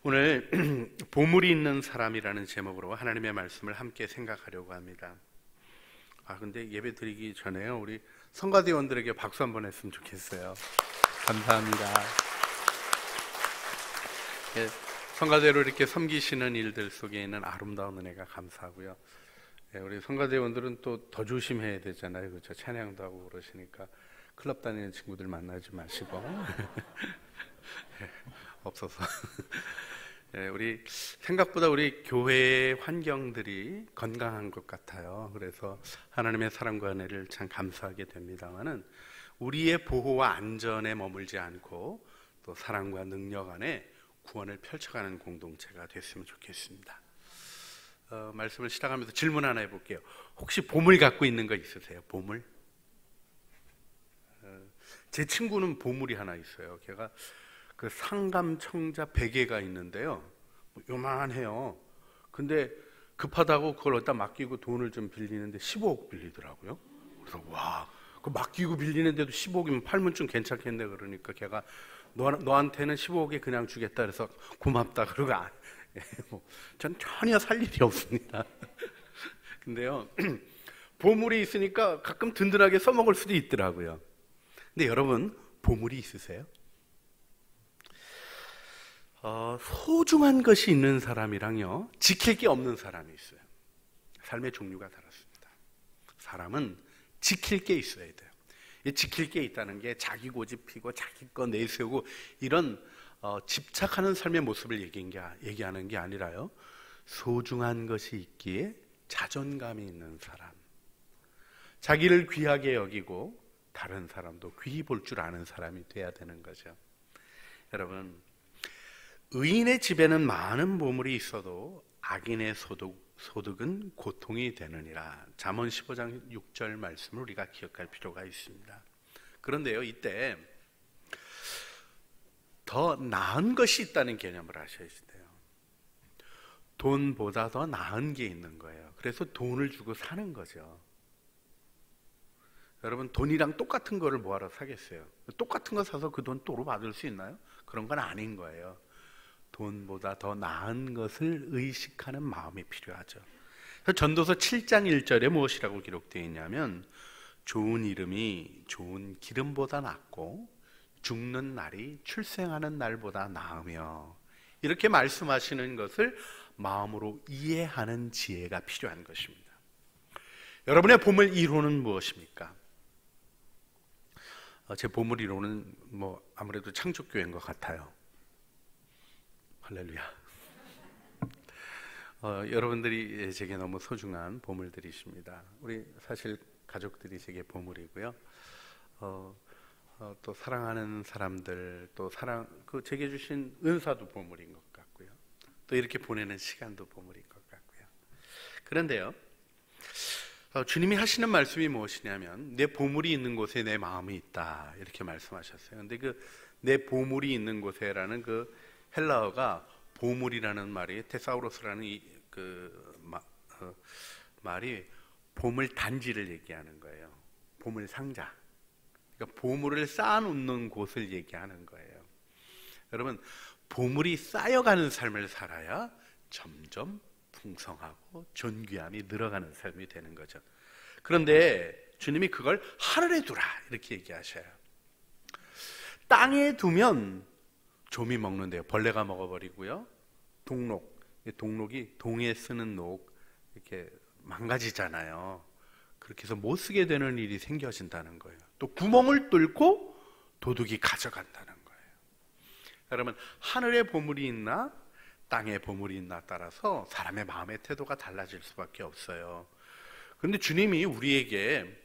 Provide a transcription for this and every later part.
오늘 보물이 있는 사람이라는 제목으로 하나님의 말씀을 함께 생각하려고 합니다. 근데 예배 드리기 전에요, 우리 성가대원들에게 박수 한번 했으면 좋겠어요. 감사합니다. 성가대로 이렇게 섬기시는 일들 속에 있는 아름다운 은혜가 감사하고요. 우리 성가대원들은 또 더 조심해야 되잖아요. 그렇죠? 찬양도 하고 그러시니까 클럽 다니는 친구들 만나지 마시고 없어서 우리 생각보다 우리 교회의 환경들이 건강한 것 같아요. 그래서 하나님의 사랑과 은혜를 참 감사하게 됩니다만은 우리의 보호와 안전에 머물지 않고 또 사랑과 능력 안에 구원을 펼쳐가는 공동체가 됐으면 좋겠습니다. 말씀을 시작하면서 질문 하나 해볼게요. 혹시 보물 갖고 있는 거 있으세요? 보물? 제 친구는 보물이 하나 있어요. 걔가 그 상감청자 베개가 있는데요, 요만해요. 근데 급하다고 그걸 어디다 맡기고 돈을 좀 빌리는데 15억 빌리더라고요. 그래서 와, 그 맡기고 빌리는데도 15억이면 팔면 좀 괜찮겠네. 그러니까 걔가 너한테는 15억에 그냥 주겠다 그래서 고맙다 그러고 전 전혀 살 일이 없습니다. 근데요, 보물이 있으니까 가끔 든든하게 써먹을 수도 있더라고요. 근데 여러분, 보물이 있으세요? 소중한 것이 있는 사람이랑요, 지킬 게 없는 사람이 있어요. 삶의 종류가 다릅니다. 사람은 지킬 게 있어야 돼요. 이 지킬 게 있다는 게 자기 고집 피고 자기 거 내세우고 이런 집착하는 삶의 모습을 얘기하는 게 아니라요, 소중한 것이 있기에 자존감이 있는 사람, 자기를 귀하게 여기고 다른 사람도 귀히 볼 줄 아는 사람이 돼야 되는 거죠. 여러분, 의인의 집에는 많은 보물이 있어도 악인의 소득은 고통이 되느니라. 잠언 15장 6절 말씀을 우리가 기억할 필요가 있습니다. 그런데요, 이때 더 나은 것이 있다는 개념을 아셔야 돼요. 돈보다 더 나은 게 있는 거예요. 그래서 돈을 주고 사는 거죠. 여러분, 돈이랑 똑같은 거를 뭐하러 사겠어요? 똑같은 거 사서 그 돈 또로 받을 수 있나요? 그런 건 아닌 거예요. 돈보다 더 나은 것을 의식하는 마음이 필요하죠. 전도서 7장 1절에 무엇이라고 기록되어 있냐면, 좋은 이름이 좋은 기름보다 낫고 죽는 날이 출생하는 날보다 나으며, 이렇게 말씀하시는 것을 마음으로 이해하는 지혜가 필요한 것입니다. 여러분의 보물 1호는 무엇입니까? 제 보물 1호는 아무래도 창조교회인 것 같아요. 할렐루야. 여러분들이 제게 너무 소중한 보물들이십니다. 우리 사실 가족들이 제게 보물이고요. 또 사랑하는 사람들, 또 제게 주신 은사도 보물인 것 같고요. 또 이렇게 보내는 시간도 보물인 것 같고요. 그런데요, 주님이 하시는 말씀이 무엇이냐면, 내 보물이 있는 곳에 내 마음이 있다, 이렇게 말씀하셨어요. 근데 내 보물이 있는 곳에라는 그 헬라어가 보물이라는 말이, 테사우로스라는 말이 보물 단지를 얘기하는 거예요. 보물 상자. 그러니까 보물을 쌓아놓는 곳을 얘기하는 거예요. 여러분, 보물이 쌓여가는 삶을 살아야 점점 풍성하고 존귀함이 늘어가는 삶이 되는 거죠. 그런데 주님이 그걸 하늘에 두라, 이렇게 얘기하셔요. 땅에 두면 좀이 먹는데요, 벌레가 먹어버리고요. 동록이 동에 쓰는 녹, 이렇게 망가지잖아요. 그렇게 해서 못 쓰게 되는 일이 생겨진다는 거예요. 또 구멍을 뚫고 도둑이 가져간다는 거예요. 여러분, 하늘에 보물이 있나 땅에 보물이 있나 따라서 사람의 마음의 태도가 달라질 수밖에 없어요. 그런데 주님이 우리에게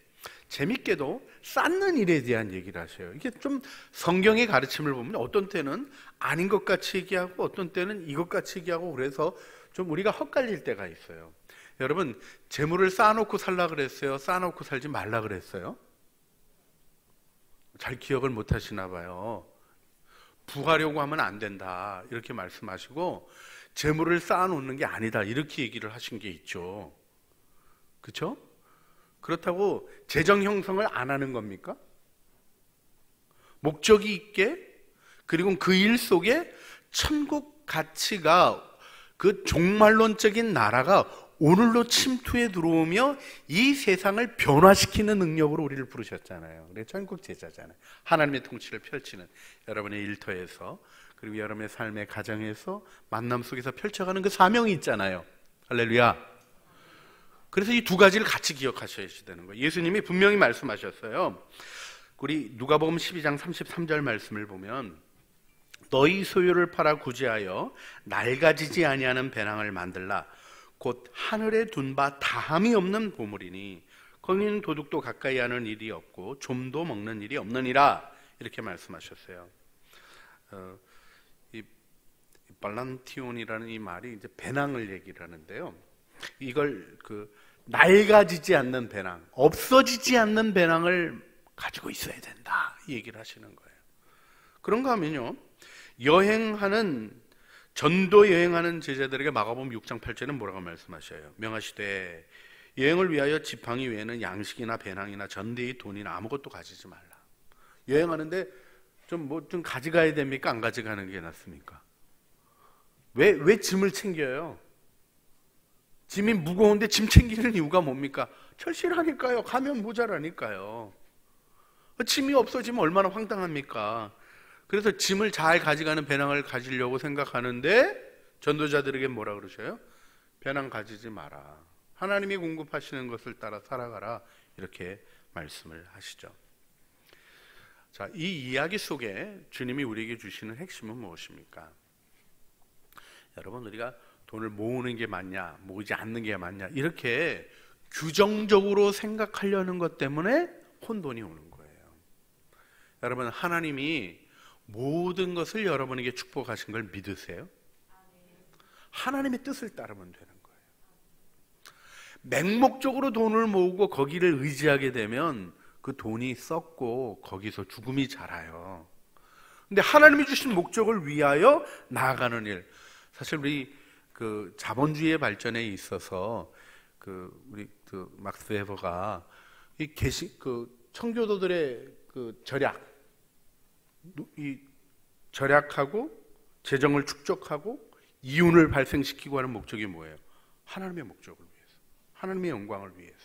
재밌게도 쌓는 일에 대한 얘기를 하셔요. 이게 좀 성경의 가르침을 보면 어떤 때는 아닌 것 같이 얘기하고 어떤 때는 이것 같이 얘기하고, 그래서 좀 우리가 헛갈릴 때가 있어요. 여러분, 재물을 쌓아놓고 살라 그랬어요? 쌓아놓고 살지 말라 그랬어요? 잘 기억을 못 하시나 봐요. 부하려고 하면 안 된다, 이렇게 말씀하시고, 재물을 쌓아놓는 게 아니다, 이렇게 얘기를 하신 게 있죠. 그렇죠? 그렇다고 재정 형성을 안 하는 겁니까? 목적이 있게, 그리고 그 일 속에 천국 가치가 그 종말론적인 나라가 오늘로 침투해 들어오며 이 세상을 변화시키는 능력으로 우리를 부르셨잖아요. 그래 천국 제자잖아요. 하나님의 통치를 펼치는 여러분의 일터에서, 그리고 여러분의 삶의 가정에서, 만남 속에서 펼쳐가는 그 사명이 있잖아요. 할렐루야. 그래서 이 두 가지를 같이 기억하셔야 되는 거예요. 예수님이 분명히 말씀하셨어요. 우리 누가복음 12장 33절 말씀을 보면, 너희 소유를 팔아 구제하여 낡아지지 아니하는 배낭을 만들라. 곧 하늘에 둔 바 다함이 없는 보물이니 거기는 도둑도 가까이 하는 일이 없고 좀도 먹는 일이 없느니라. 이렇게 말씀하셨어요. 이 발란티온이라는 이 말이 이제 배낭을 얘기를 하는데요. 이걸 낡아지지 않는 배낭, 없어지지 않는 배낭을 가지고 있어야 된다, 이 얘기를 하시는 거예요. 그런가 하면요, 전도 여행하는 제자들에게 마가복음 6장 8절은 뭐라고 말씀하셔요? 명하시되 여행을 위하여 지팡이 외에는 양식이나 배낭이나 전대의 돈이나 아무것도 가지지 말라. 여행하는데 좀 가져가야 됩니까? 안 가져가는 게 낫습니까? 왜 짐을 챙겨요? 짐이 무거운데 짐 챙기는 이유가 뭡니까? 절실하니까요. 가면 모자라니까요. 짐이 없어지면 얼마나 황당합니까? 그래서 짐을 잘 가져가는 배낭을 가지려고 생각하는데 전도자들에게 뭐라 그러셔요? 배낭 가지지 마라. 하나님이 공급하시는 것을 따라 살아가라. 이렇게 말씀을 하시죠. 자, 이 이야기 속에 주님이 우리에게 주시는 핵심은 무엇입니까? 여러분, 우리가 돈을 모으는 게 맞냐, 모으지 않는 게 맞냐, 이렇게 규정적으로 생각하려는 것 때문에 혼돈이 오는 거예요. 여러분, 하나님이 모든 것을 여러분에게 축복하신 걸 믿으세요? 하나님의 뜻을 따르면 되는 거예요. 맹목적으로 돈을 모으고 거기를 의지하게 되면 그 돈이 썩고 거기서 죽음이 자라요. 근데 하나님이 주신 목적을 위하여 나아가는 일, 사실 우리 자본주의의 발전에 있어서 우리 막스 웨버가 이 청교도들의 절약하고 재정을 축적하고 이윤을 발생시키고 하는 목적이 뭐예요? 하나님의 목적을 위해서, 하나님의 영광을 위해서,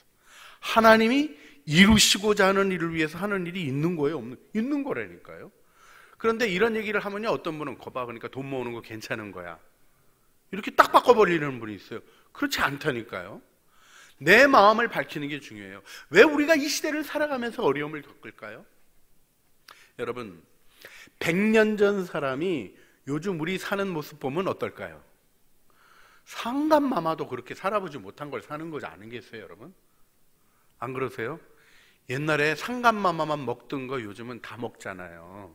하나님이 이루시고자 하는 일을 위해서 하는 일이 있는 거예요? 있는 거라니까요. 그런데 이런 얘기를 하면요, 어떤 분은 거봐, 그러니까 돈 모으는 거 괜찮은 거야, 이렇게 딱 바꿔버리는 분이 있어요. 그렇지 않다니까요. 내 마음을 밝히는 게 중요해요. 왜 우리가 이 시대를 살아가면서 어려움을 겪을까요? 여러분, 100년 전 사람이 요즘 우리 사는 모습 보면 어떨까요? 상감마마도 그렇게 살아보지 못한 걸 사는 거지 않겠어요, 여러분? 안 그러세요? 옛날에 상감마마만 먹던 거 요즘은 다 먹잖아요.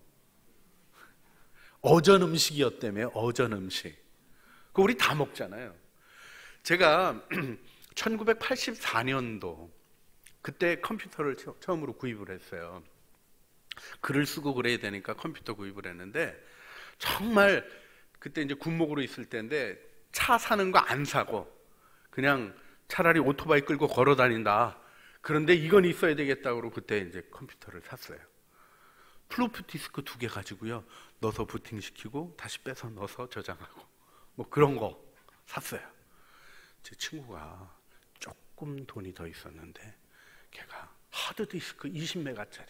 어전 음식이었다며, 어전 음식. 그거 우리 다 먹잖아요. 제가 1984년도 그때 컴퓨터를 처음으로 구입을 했어요. 글을 쓰고 그래야 되니까 컴퓨터 구입을 했는데, 정말 그때 이제 군목으로 있을 때인데 차 사는 거 안 사고 그냥 차라리 오토바이 끌고 걸어 다닌다. 그런데 이건 있어야 되겠다고 그때 이제 컴퓨터를 샀어요. 플로피 디스크 2개 가지고요, 넣어서 부팅시키고 다시 빼서 넣어서 저장하고 뭐 그런 거 샀어요. 제 친구가 조금 돈이 더 있었는데 걔가 하드디스크 20메가짜리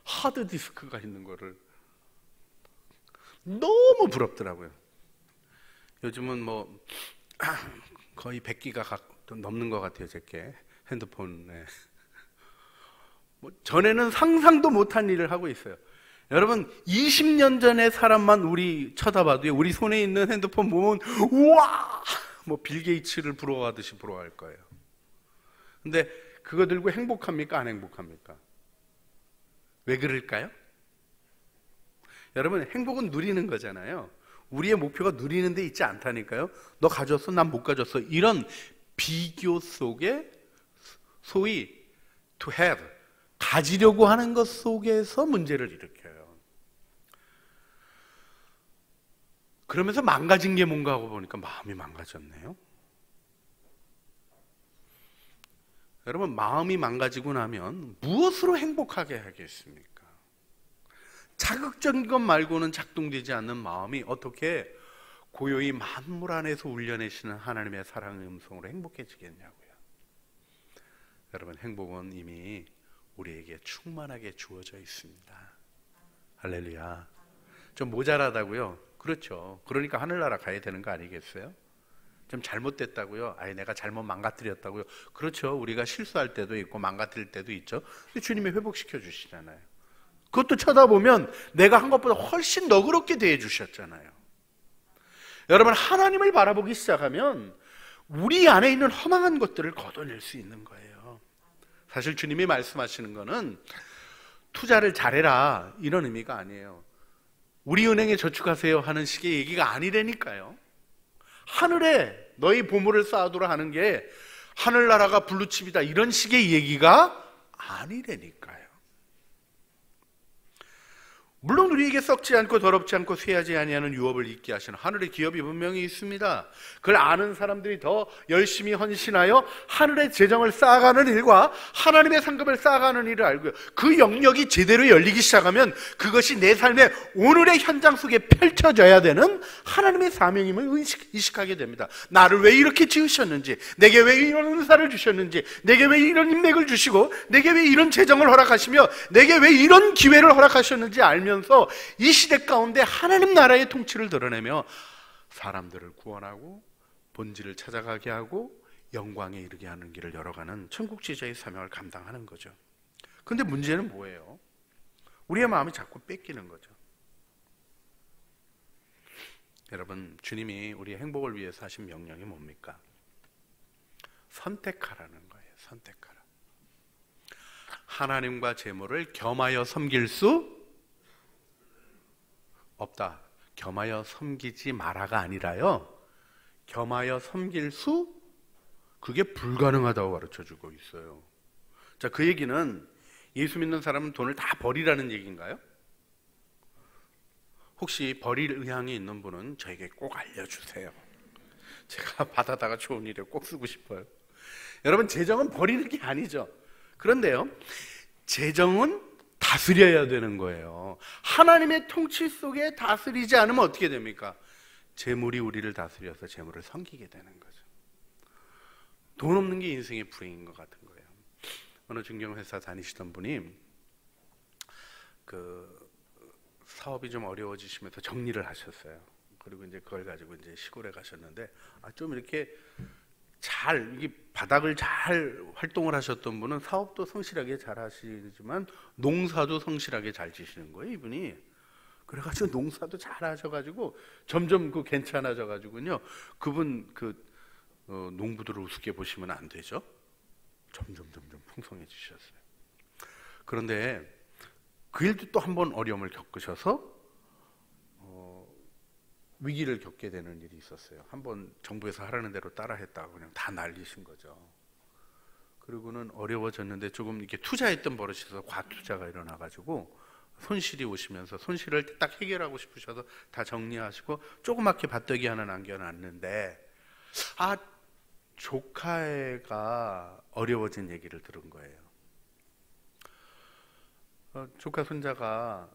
하드디스크가 있는 거를 너무 부럽더라고요. 요즘은 뭐 거의 100기가 넘는 것 같아요, 제게 핸드폰에. 뭐 전에는 상상도 못한 일을 하고 있어요. 여러분, 20년 전의 사람만 우리 쳐다봐도요, 우리 손에 있는 핸드폰 보면 우와, 뭐 빌 게이츠를 부러워하듯이 부러워할 거예요. 근데 그거 들고 행복합니까, 안 행복합니까? 왜 그럴까요? 여러분, 행복은 누리는 거잖아요. 우리의 목표가 누리는 데 있지 않다니까요. 너 가졌어, 난 못 가졌어, 이런 비교 속에 소위 to have, 가지려고 하는 것 속에서 문제를 일으켜요. 그러면서 망가진 게 뭔가 하고 보니까 마음이 망가졌네요. 여러분, 마음이 망가지고 나면 무엇으로 행복하게 하겠습니까? 자극적인 것 말고는 작동되지 않는 마음이 어떻게 고요히 만물 안에서 울려내시는 하나님의 사랑의 음성으로 행복해지겠냐고요. 여러분, 행복은 이미 우리에게 충만하게 주어져 있습니다. 할렐루야. 좀 모자라다고요? 그렇죠. 그러니까 하늘나라 가야 되는 거 아니겠어요? 좀 잘못됐다고요? 아니, 내가 잘못 망가뜨렸다고요? 그렇죠. 우리가 실수할 때도 있고 망가뜨릴 때도 있죠. 근데 주님이 회복시켜 주시잖아요. 그것도 쳐다보면 내가 한 것보다 훨씬 너그럽게 대해 주셨잖아요. 여러분, 하나님을 바라보기 시작하면 우리 안에 있는 허망한 것들을 걷어낼 수 있는 거예요. 사실 주님이 말씀하시는 거는 투자를 잘해라 이런 의미가 아니에요. 우리 은행에 저축하세요 하는 식의 얘기가 아니라니까요. 하늘에 너희 보물을 쌓아두라 하는 게 하늘나라가 블루칩이다 이런 식의 얘기가 아니라니까요. 물론 우리에게 썩지 않고 더럽지 않고 쇠하지 아니하는 유업을 잊게 하시는 하늘의 기업이 분명히 있습니다. 그걸 아는 사람들이 더 열심히 헌신하여 하늘의 재정을 쌓아가는 일과 하나님의 상급을 쌓아가는 일을 알고요, 그 영역이 제대로 열리기 시작하면 그것이 내 삶의 오늘의 현장 속에 펼쳐져야 되는 하나님의 사명임을 의식하게 됩니다. 나를 왜 이렇게 지으셨는지, 내게 왜 이런 은사를 주셨는지, 내게 왜 이런 인맥을 주시고, 내게 왜 이런 재정을 허락하시며, 내게 왜 이런 기회를 허락하셨는지 알면서 이 시대 가운데 하나님 나라의 통치를 드러내며 사람들을 구원하고 본질을 찾아가게 하고 영광에 이르게 하는 길을 열어가는 천국 지자의 사명을 감당하는 거죠. 그런데 문제는 뭐예요? 우리의 마음이 자꾸 뺏기는 거죠. 여러분, 주님이 우리의 행복을 위해서 하신 명령이 뭡니까? 선택하라는 거예요. 선택하라. 하나님과 재물을 겸하여 섬길 수 없다. 겸하여 섬기지 마라가 아니라요, 겸하여 섬길 수, 그게 불가능하다고 가르쳐주고 있어요. 자, 그 얘기는 예수 믿는 사람은 돈을 다 버리라는 얘기인가요? 혹시 버릴 의향이 있는 분은 저에게 꼭 알려주세요. 제가 받아다가 좋은 일에 꼭 쓰고 싶어요. 여러분, 재정은 버리는 게 아니죠. 그런데요, 재정은 다스려야 되는 거예요. 하나님의 통치 속에 다스리지 않으면 어떻게 됩니까? 재물이 우리를 다스려서 재물을 섬기게 되는 거죠. 돈 없는 게 인생의 불행인 것 같은 거예요. 어느 증권회사 다니시던 분이 그 사업이 좀 어려워지시면서 정리를 하셨어요. 그리고 이제 그걸 가지고 이제 시골에 가셨는데, 좀 이렇게 잘, 이게 바닥을 잘 활동을 하셨던 분은 사업도 성실하게 잘 하시지만 농사도 성실하게 잘 지시는 거예요, 이분이. 그래가지고 농사도 잘 하셔가지고 점점 그 괜찮아져가지고요, 그분 농부들을 우습게 보시면 안 되죠. 점점 풍성해지셨어요. 그런데 그 일도 또 한 번 어려움을 겪으셔서 위기를 겪게 되는 일이 있었어요. 한번 정부에서 하라는 대로 따라 했다고 그냥 다 날리신 거죠. 그리고는 어려워졌는데 조금 이렇게 투자했던 버릇에서 과투자가 일어나가지고 손실이 오시면서 손실을 딱 해결하고 싶으셔서 다 정리하시고 조그맣게 밭더기 하나 남겨놨는데, 조카애가 어려워진 얘기를 들은 거예요. 조카 손자가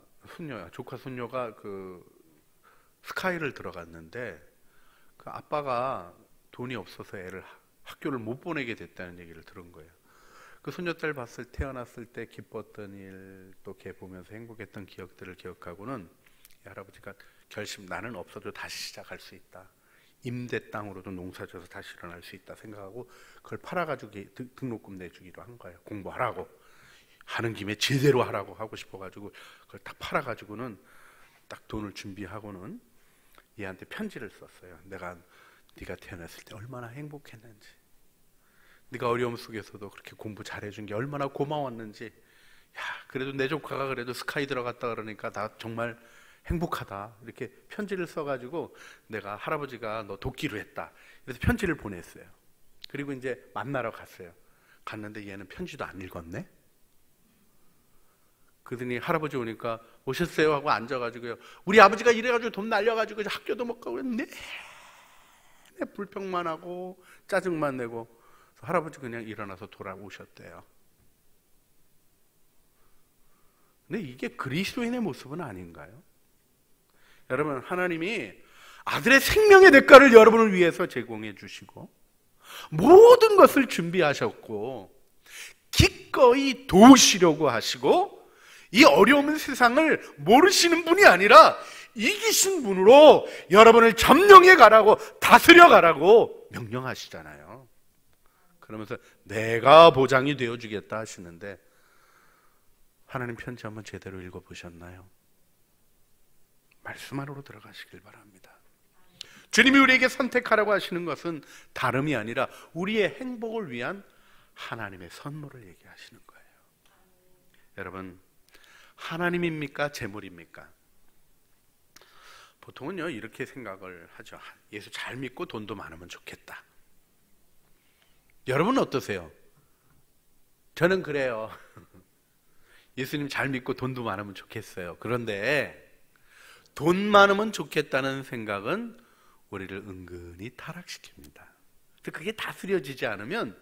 조카 손녀가 스카이를 들어갔는데 그 아빠가 돈이 없어서 애를 학교를 못 보내게 됐다는 얘기를 들은 거예요. 그 손녀딸 태어났을 때 기뻤던 일, 또 걔 보면서 행복했던 기억들을 기억하고는 할아버지가 나는 없어도 다시 시작할 수 있다. 임대 땅으로도 농사져서 다시 일어날 수 있다 생각하고 그걸 팔아가지고 등록금 내주기로 한 거예요. 공부하라고. 하는 김에 제대로 하라고 하고 싶어가지고 그걸 딱 팔아가지고는 딱 돈을 준비하고는 얘한테 편지를 썼어요. 네가 태어났을 때 얼마나 행복했는지, 네가 어려움 속에서도 그렇게 공부 잘해준 게 얼마나 고마웠는지, 그래도 내 조카가 그래도 스카이 들어갔다 그러니까 나 정말 행복하다, 이렇게 편지를 써가지고 내가 할아버지가 너 돕기로 했다, 그래서 편지를 보냈어요. 그리고 이제 만나러 갔어요. 갔는데 얘는 편지도 안 읽었네. 그러더니 할아버지 오니까 오셨어요 하고 앉아가지고요, 우리 아버지가 이래가지고 돈 날려가지고 학교도 못 가고 내 불평만 하고 짜증만 내고, 할아버지 그냥 일어나서 돌아오셨대요. 근데 이게 그리스도인의 모습은 아닌가요? 여러분, 하나님이 아들의 생명의 대가를 여러분을 위해서 제공해 주시고 모든 것을 준비하셨고 기꺼이 도우시려고 하시고 이 어려운 세상을 모르시는 분이 아니라 이기신 분으로 여러분을 점령해 가라고, 다스려 가라고 명령하시잖아요. 그러면서 내가 보장이 되어주겠다 하시는데, 하나님 편지 한번 제대로 읽어보셨나요? 말씀 안으로 들어가시길 바랍니다. 주님이 우리에게 선택하라고 하시는 것은 다름이 아니라 우리의 행복을 위한 하나님의 선물을 얘기하시는 거예요. 여러분, 하나님입니까? 재물입니까? 보통은요 이렇게 생각을 하죠. 예수 잘 믿고 돈도 많으면 좋겠다. 여러분은 어떠세요? 저는 그래요. 예수님 잘 믿고 돈도 많으면 좋겠어요. 그런데 돈 많으면 좋겠다는 생각은 우리를 은근히 타락시킵니다. 그게 다스려지지 않으면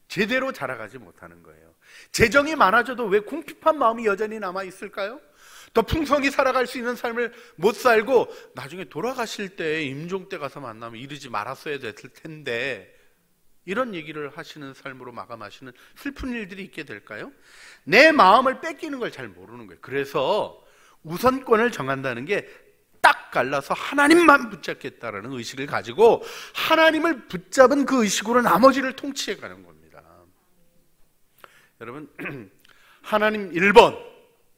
제대로 자라가지 못하는 거예요. 재정이 많아져도 왜 궁핍한 마음이 여전히 남아있을까요? 더 풍성히 살아갈 수 있는 삶을 못 살고 나중에 돌아가실 때 임종 때 가서 만나면 이러지 말았어야 됐을 텐데, 이런 얘기를 하시는 삶으로 마감하시는 슬픈 일들이 있게 될까요? 내 마음을 뺏기는 걸 잘 모르는 거예요. 그래서 우선권을 정한다는 게 딱 갈라서 하나님만 붙잡겠다라는 의식을 가지고 하나님을 붙잡은 그 의식으로 나머지를 통치해 가는 겁니다. 여러분, 하나님 1번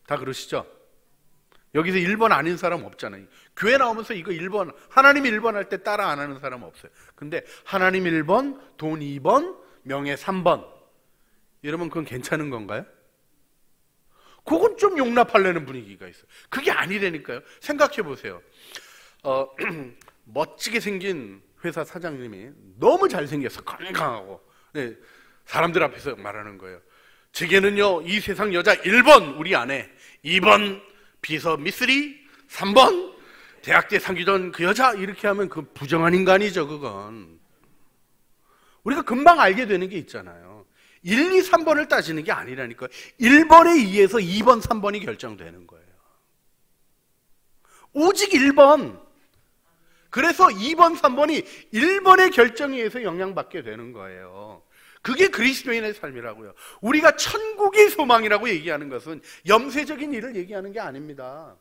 다 그러시죠? 여기서 1번 아닌 사람 없잖아요. 교회 나오면서 이거 1번, 하나님 1번 할 때 따라 안 하는 사람 없어요. 근데 하나님 1번, 돈 2번, 명예 3번 이러면 그건 괜찮은 건가요? 그건 좀 용납하려는 분위기가 있어요. 그게 아니라니까요. 생각해 보세요. 멋지게 생긴 회사 사장님이 너무 잘생겨서 건강하고, 네, 사람들 앞에서 말하는 거예요. 제게는요 이 세상 여자 1번 우리 아내, 2번 비서 미쓰리, 3번 대학 때 사귀던 그 여자, 이렇게 하면 그 부정한 인간이죠. 그건 우리가 금방 알게 되는 게 있잖아요. 1, 2, 3번을 따지는 게 아니라니까요. 1번에 의해서 2번, 3번이 결정되는 거예요. 오직 1번. 그래서 2번, 3번이 1번의 결정에 의해서 영향받게 되는 거예요. 그게 그리스도인의 삶이라고요. 우리가 천국의 소망이라고 얘기하는 것은 염세적인 일을 얘기하는 게 아닙니다.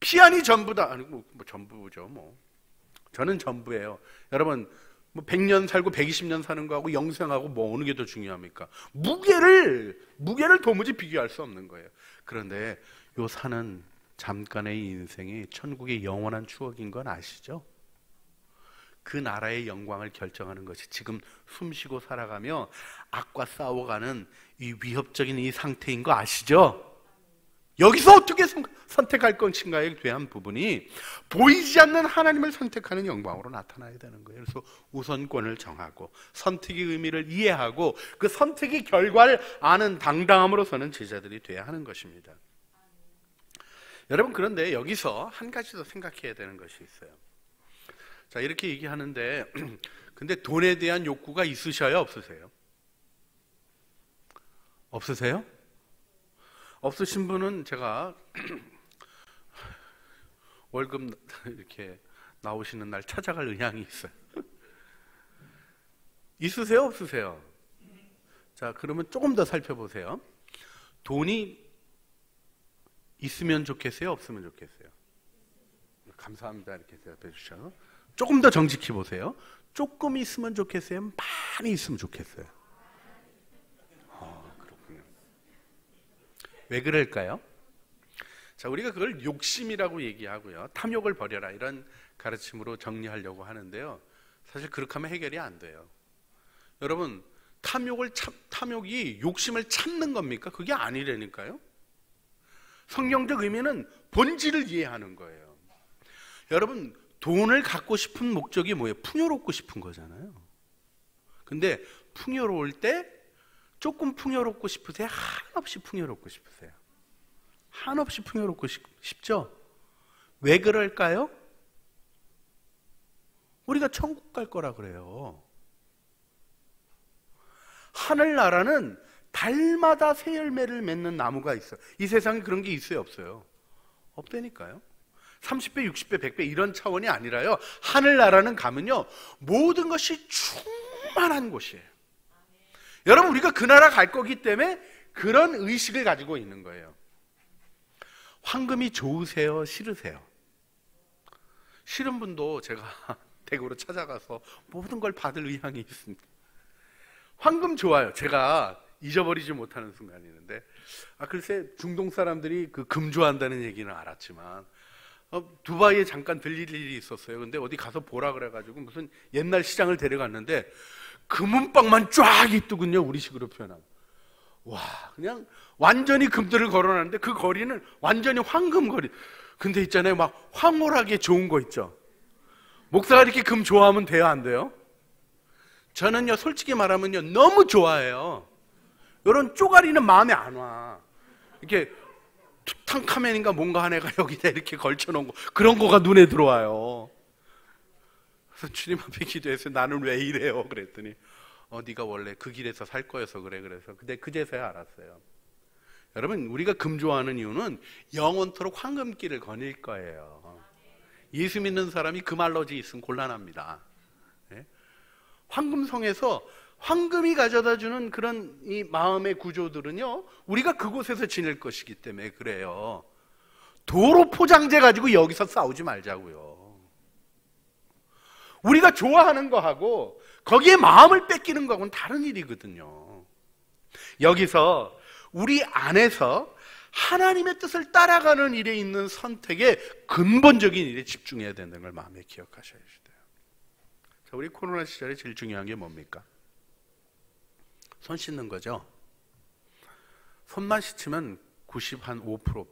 피안이 전부다. 아니, 뭐 전부죠. 저는 전부예요. 여러분, 100년 살고 120년 사는 거하고 영생하고 어느 게 더 중요합니까? 무게를 도무지 비교할 수 없는 거예요. 그런데 요 사는 잠깐의 인생이 천국의 영원한 추억인 건 아시죠? 그 나라의 영광을 결정하는 것이 지금 숨쉬고 살아가며 악과 싸워가는 이 위협적인 이 상태인 거 아시죠? 여기서 어떻게 선택할 것인가에 대한 부분이 보이지 않는 하나님을 선택하는 영광으로 나타나야 되는 거예요. 그래서 우선권을 정하고 선택의 의미를 이해하고 그 선택의 결과를 아는 당당함으로 서는 제자들이 돼야 하는 것입니다. 여러분, 그런데 여기서 한 가지 더 생각해야 되는 것이 있어요. 자, 이렇게 얘기하는데 근데 돈에 대한 욕구가 있으셔요, 없으세요? 없으세요? 없으신 분은 제가 월급 이렇게 나오시는 날 찾아갈 의향이 있어요. 있으세요, 없으세요? 자, 그러면 조금 더 살펴보세요. 돈이 있으면 좋겠어요, 없으면 좋겠어요? 감사합니다, 이렇게 대답해 주셔서. 조금 더 정직히 보세요. 조금 있으면 좋겠어요, 많이 있으면 좋겠어요? 그렇군요. 왜 그럴까요? 자, 우리가 그걸 욕심이라고 얘기하고요, 탐욕을 버려라 이런 가르침으로 정리하려고 하는데요, 사실 그렇게 하면 해결이 안 돼요. 여러분, 탐욕이 욕심을 참는 겁니까? 그게 아니라니까요. 성경적 의미는 본질을 이해하는 거예요. 여러분, 돈을 갖고 싶은 목적이 뭐예요? 풍요롭고 싶은 거잖아요. 근데 풍요로울 때 조금 풍요롭고 싶으세요? 한없이 풍요롭고 싶으세요? 한없이 풍요롭고 싶죠? 왜 그럴까요? 우리가 천국 갈 거라 그래요. 하늘나라는 달마다 새 열매를 맺는 나무가 있어요. 이 세상에 그런 게 있어요, 없어요? 없다니까요. 30배, 60배, 100배 이런 차원이 아니라요, 하늘나라는 가면요 모든 것이 충만한 곳이에요. 여러분, 우리가 그 나라 갈 거기 때문에 그런 의식을 가지고 있는 거예요. 황금이 좋으세요, 싫으세요? 싫은 분도 제가 댁으로 찾아가서 모든 걸 받을 의향이 있습니다. 황금 좋아요. 제가 잊어버리지 못하는 순간이 있는데, 글쎄 중동 사람들이 그 금 좋아한다는 얘기는 알았지만, 두바이에 잠깐 들릴 일이 있었어요. 근데 어디 가서 보라 그래가지고 무슨 옛날 시장을 데려갔는데 금은방만 쫙 있더군요. 우리식으로 표현하면. 와, 그냥 완전히 금들을 걸어놨는데 그 거리는 완전히 황금 거리. 근데 있잖아요, 막 황홀하게 좋은 거 있죠. 목사가 이렇게 금 좋아하면 돼요, 안 돼요? 저는요, 솔직히 말하면요, 너무 좋아해요. 이런 쪼가리는 마음에 안 와. 이렇게 투탕카멘인가 뭔가 한 애가 여기다 이렇게 걸쳐놓은 거, 그런 거가 눈에 들어와요. 그래서 주님 앞에 기도해서 나는 왜 이래요? 그랬더니 네가 원래 그 길에서 살 거여서 그래. 그래서 근데 그제서야 알았어요. 여러분, 우리가 금 좋아하는 이유는 영원토록 황금길을 거닐 거예요. 예수 믿는 사람이 금 알러지 있으면 곤란합니다. 네? 황금성에서 황금이 가져다주는 그런 이 마음의 구조들은요, 우리가 그곳에서 지낼 것이기 때문에 그래요. 도로 포장재 가지고 여기서 싸우지 말자고요. 우리가 좋아하는 거하고 거기에 마음을 뺏기는 거하고는 다른 일이거든요. 여기서 우리 안에서 하나님의 뜻을 따라가는 일에 있는 선택에 근본적인 일에 집중해야 된다는 걸 마음에 기억하셔야 돼요. 자, 우리 코로나 시절에 제일 중요한 게 뭡니까? 손 씻는 거죠. 손만 씻으면 95%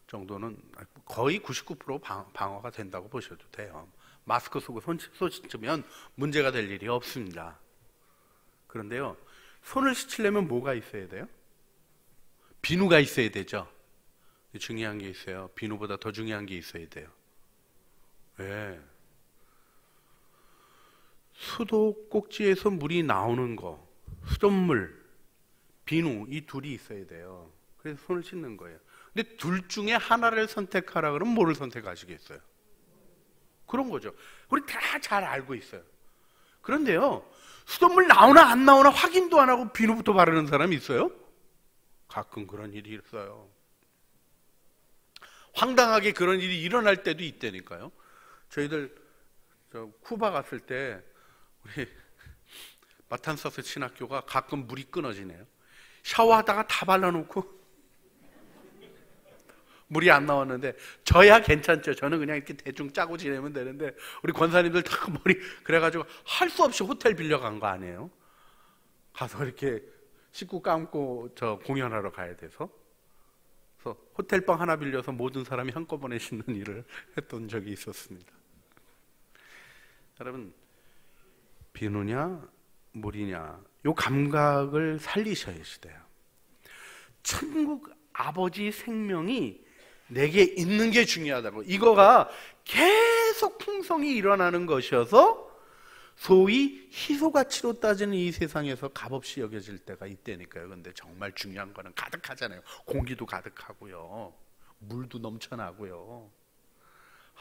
정도는, 거의 99% 방어가 된다고 보셔도 돼요. 마스크 쓰고 손 씻으면 문제가 될 일이 없습니다. 그런데요, 손을 씻으려면 뭐가 있어야 돼요? 비누가 있어야 되죠. 중요한 게 있어요. 비누보다 더 중요한 게 있어야 돼요. 왜? 수도 꼭지에서 물이 나오는 거, 수돗물, 비누, 이 둘이 있어야 돼요. 그래서 손을 씻는 거예요. 근데 둘 중에 하나를 선택하라 그러면 뭐를 선택하시겠어요? 그런 거죠. 우리 다 잘 알고 있어요. 그런데요, 수돗물 나오나 안 나오나 확인도 안 하고 비누부터 바르는 사람이 있어요? 가끔 그런 일이 있어요. 황당하게 그런 일이 일어날 때도 있다니까요. 저희들 쿠바 갔을 때 우리 마탄사스 신학교가 가끔 물이 끊어지네요. 샤워하다가 다 발라놓고 물이 안 나왔는데, 저야 괜찮죠. 저는 그냥 이렇게 대충 짜고 지내면 되는데, 우리 권사님들 다 머리, 그래가지고 할 수 없이 호텔 빌려간 거 아니에요? 가서 이렇게 씻고 감고 저 공연하러 가야 돼서. 그래서 호텔방 하나 빌려서 모든 사람이 한꺼번에 씻는 일을 했던 적이 있었습니다. 여러분, 비누냐 물이냐, 요 감각을 살리셔야 돼요. 천국 아버지 생명이 내게 있는 게 중요하다고. 이거가 계속 풍성이 일어나는 것이어서 소위 희소가치로 따지는 이 세상에서 값없이 여겨질 때가 있다니까요. 근데 정말 중요한 거는 가득하잖아요. 공기도 가득하고요, 물도 넘쳐나고요,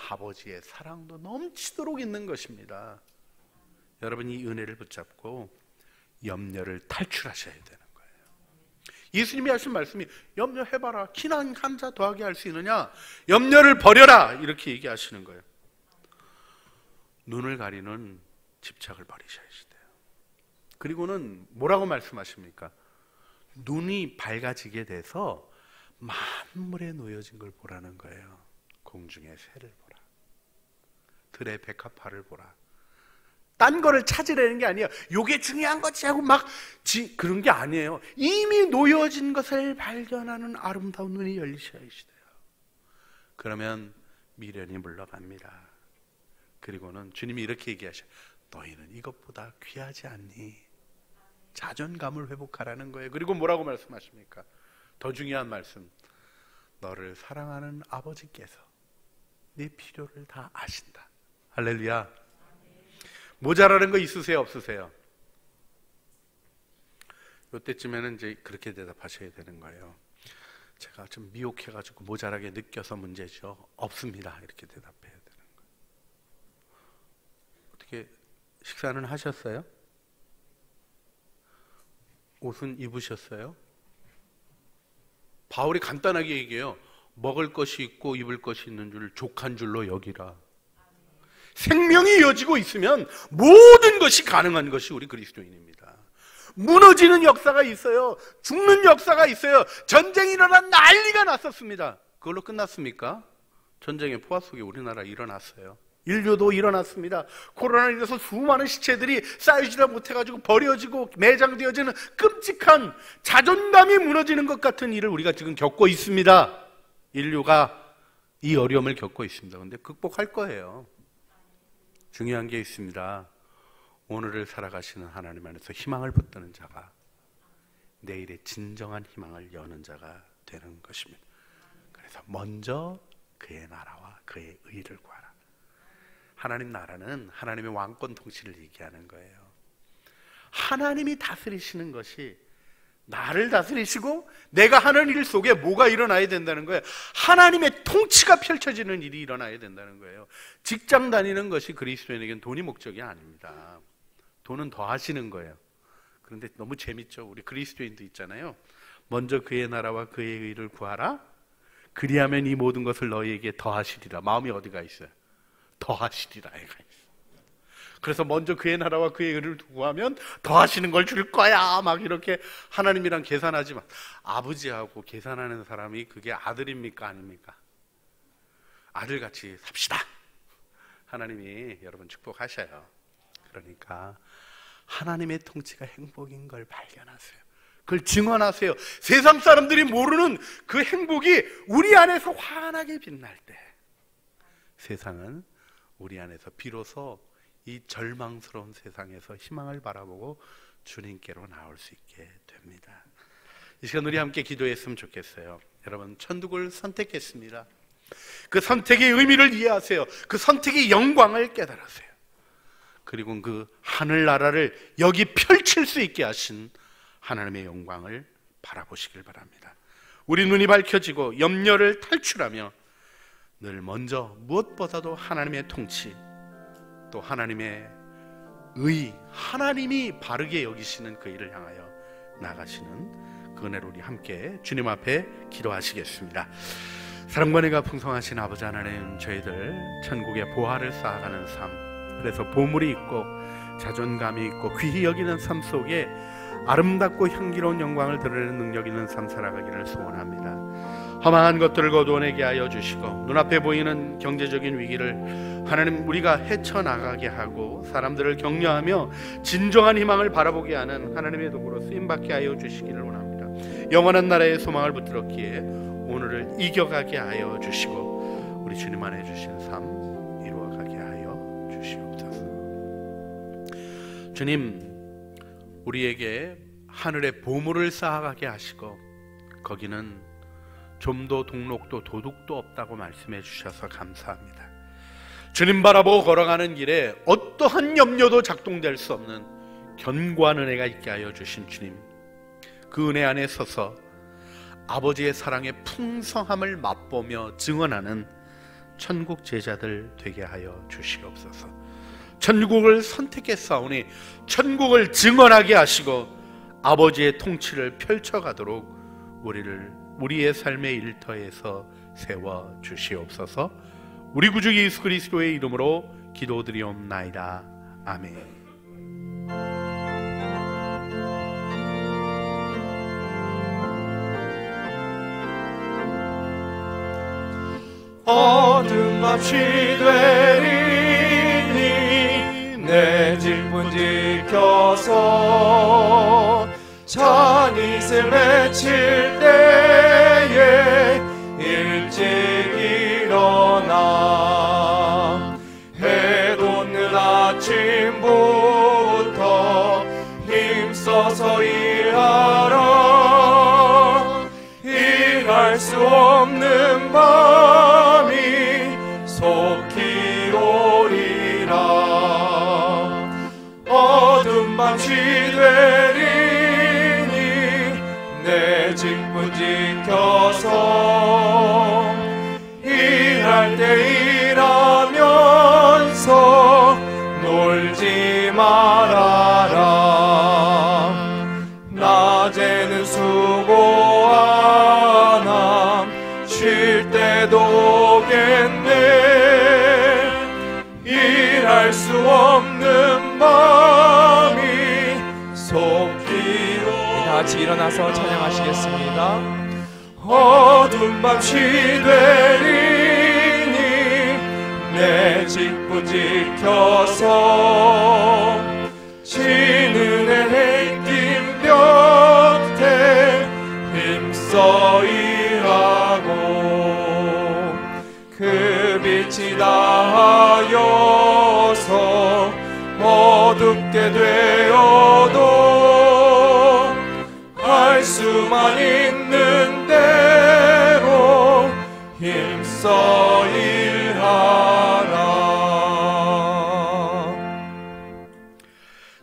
아버지의 사랑도 넘치도록 있는 것입니다. 여러분, 이 은혜를 붙잡고 염려를 탈출하셔야 되는 거예요. 예수님이 하신 말씀이 염려해봐라. 키난 한 자 더하게 할 수 있느냐? 염려를 버려라. 이렇게 얘기하시는 거예요. 눈을 가리는 집착을 버리셔야 돼요. 그리고는 뭐라고 말씀하십니까? 눈이 밝아지게 돼서 만물에 놓여진 걸 보라는 거예요. 공중의 새를 보라. 들의 백합화를 보라. 딴 거를 찾으려는 게 아니에요. 요게 중요한 거지 하고 막 그런 게 아니에요. 이미 놓여진 것을 발견하는 아름다운 눈이 열리셔야 돼요. 그러면 미련이 물러갑니다. 그리고는 주님이 이렇게 얘기하셔요. 너희는 이것보다 귀하지 않니? 자존감을 회복하라는 거예요. 그리고 뭐라고 말씀하십니까? 더 중요한 말씀. 너를 사랑하는 아버지께서 네 필요를 다 아신다. 할렐루야. 모자라는 거 있으세요? 없으세요? 이때쯤에는 이제 그렇게 대답하셔야 되는 거예요. 제가 좀 미혹해가지고 모자라게 느껴서 문제죠. 없습니다. 이렇게 대답해야 되는 거예요. 어떻게 식사는 하셨어요? 옷은 입으셨어요? 바울이 간단하게 얘기해요. 먹을 것이 있고 입을 것이 있는 줄 족한 줄로 여기라. 생명이 이어지고 있으면 모든 것이 가능한 것이 우리 그리스도인입니다. 무너지는 역사가 있어요. 죽는 역사가 있어요. 전쟁이 일어나 난리가 났었습니다. 그걸로 끝났습니까? 전쟁의 포화 속에 우리나라 일어났어요. 인류도 일어났습니다. 코로나로 인해서 수많은 시체들이 쌓이지도 못해가지고 버려지고 매장되어지는 끔찍한 자존감이 무너지는 것 같은 일을 우리가 지금 겪고 있습니다. 인류가 이 어려움을 겪고 있습니다. 그런데 극복할 거예요. 중요한 게 있습니다. 오늘을 살아가시는 하나님 안에서 희망을 붙드는 자가 내일의 진정한 희망을 여는 자가 되는 것입니다. 그래서 먼저 그의 나라와 그의 의를 구하라. 하나님 나라는 하나님의 왕권 통치를 얘기하는 거예요. 하나님이 다스리시는 것이 나를 다스리시고 내가 하는 일 속에 뭐가 일어나야 된다는 거예요. 하나님의 통치가 펼쳐지는 일이 일어나야 된다는 거예요. 직장 다니는 것이 그리스도인에게는 돈이 목적이 아닙니다. 돈은 더 하시는 거예요. 그런데 너무 재밌죠. 우리 그리스도인도 있잖아요. 먼저 그의 나라와 그의 의를 구하라. 그리하면 이 모든 것을 너희에게 더하시리라. 마음이 어디가 있어요? 더하시리라. 그래서 먼저 그의 나라와 그의 의를 구하면 더하시는 걸 줄 거야. 막 이렇게 하나님이랑 계산하지만 아버지하고 계산하는 사람이 그게 아들입니까? 아닙니까? 아들같이 삽시다. 하나님이 여러분 축복하셔요. 그러니까 하나님의 통치가 행복인 걸 발견하세요. 그걸 증언하세요. 세상 사람들이 모르는 그 행복이 우리 안에서 환하게 빛날 때 세상은 우리 안에서 비로소 이 절망스러운 세상에서 희망을 바라보고 주님께로 나올 수 있게 됩니다. 이 시간 우리 함께 기도했으면 좋겠어요. 여러분, 천국을 선택했습니다. 그 선택의 의미를 이해하세요. 그 선택의 영광을 깨달으세요. 그리고 그 하늘나라를 여기 펼칠 수 있게 하신 하나님의 영광을 바라보시길 바랍니다. 우리 눈이 밝혀지고 염려를 탈출하며 늘 먼저 무엇보다도 하나님의 통치, 또 하나님의 의, 하나님이 바르게 여기시는 그 일을 향하여 나가시는 그 은혜로 우리 함께 주님 앞에 기도하시겠습니다. 사랑과 은혜가 풍성하신 아버지 하나님, 저희들 천국의 보화를 쌓아가는 삶, 그래서 보물이 있고 자존감이 있고 귀히 여기는 삶 속에 아름답고 향기로운 영광을 드러내는 능력 있는 삶 살아가기를 소원합니다. 험한 것들을 거두어내게 하여 주시고 눈앞에 보이는 경제적인 위기를 하나님 우리가 헤쳐나가게 하고 사람들을 격려하며 진정한 희망을 바라보게 하는 하나님의 도구로 쓰임받게 하여 주시기를 원합니다. 영원한 나라의 소망을 붙들었기에 오늘을 이겨가게 하여 주시고 우리 주님 안에 주신 삶 이루어가게 하여 주시옵소서. 주님, 우리에게 하늘의 보물을 쌓아가게 하시고 거기는 좀도 동록도 도둑도 없다고 말씀해 주셔서 감사합니다. 주님 바라보고 걸어가는 길에 어떠한 염려도 작동될 수 없는 견고한 은혜가 있게 하여 주신 주님, 그 은혜 안에 서서 아버지의 사랑의 풍성함을 맛보며 증언하는 천국 제자들 되게 하여 주시옵소서. 천국을 선택했사오니 천국을 증언하게 하시고 아버지의 통치를 펼쳐가도록 우리의 삶의 일터에서 세워 주시옵소서. 우리 구주 예수 그리스도의 이름으로 기도드리옵나이다. 아멘. 어둠없이 되리니 내 질문 지켜서 찬이슬 맺힐 때에 일찍 일어나 해 돋는 아침부터 힘써서 일하라. 일할 수 없는 밤이 속히 오리라. 어둠 밤시 되리니 지켜서 일할 때 일하면서 놀지 말아라. 낮에는 수고하나 쉴 때도 오겠네. 일할 수 없는 마음이 속기로. 다 같이 일어나서 찬양하시겠습니다. 어두운 밤시 되리니 내 직분 지켜서 지는 해낀 곁에 힘써 일하고 그 빛이 닿아여서 어둡게 되어도 할 수만 있는 대로 힘써 일하라.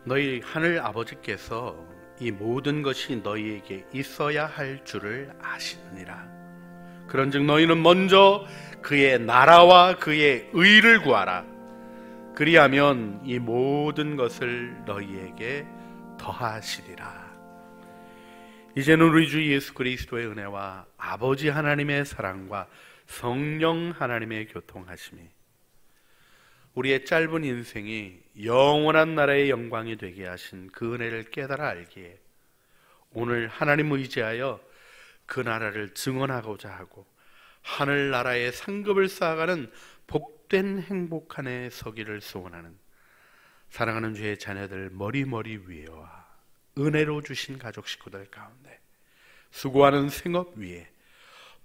너희 하늘 아버지께서 이 모든 것이 너희에게 있어야 할 줄을 아시느니라. 그런즉 너희는 먼저 그의 나라와 그의 의를 구하라. 그리하면 이 모든 것을 너희에게 더하시리라. 이제는 우리 주 예수 그리스도의 은혜와 아버지 하나님의 사랑과 성령 하나님의 교통하심이 우리의 짧은 인생이 영원한 나라의 영광이 되게 하신 그 은혜를 깨달아 알기에 오늘 하나님 의지하여 그 나라를 증언하고자 하고 하늘나라의 상급을 쌓아가는 복된 행복 안에 서기를 소원하는 사랑하는 주의 자녀들 머리머리 위에와 은혜로 주신 가족 식구들 가운데 수고하는 생업 위에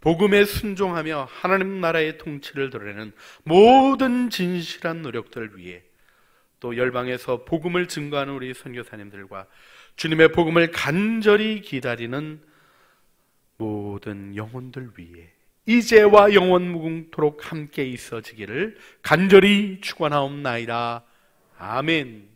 복음에 순종하며 하나님 나라의 통치를 드러내는 모든 진실한 노력들 위에 또 열방에서 복음을 증거하는 우리 선교사님들과 주님의 복음을 간절히 기다리는 모든 영혼들 위에 이제와 영원 무궁토록 함께 있어지기를 간절히 축원하옵나이다. 아멘.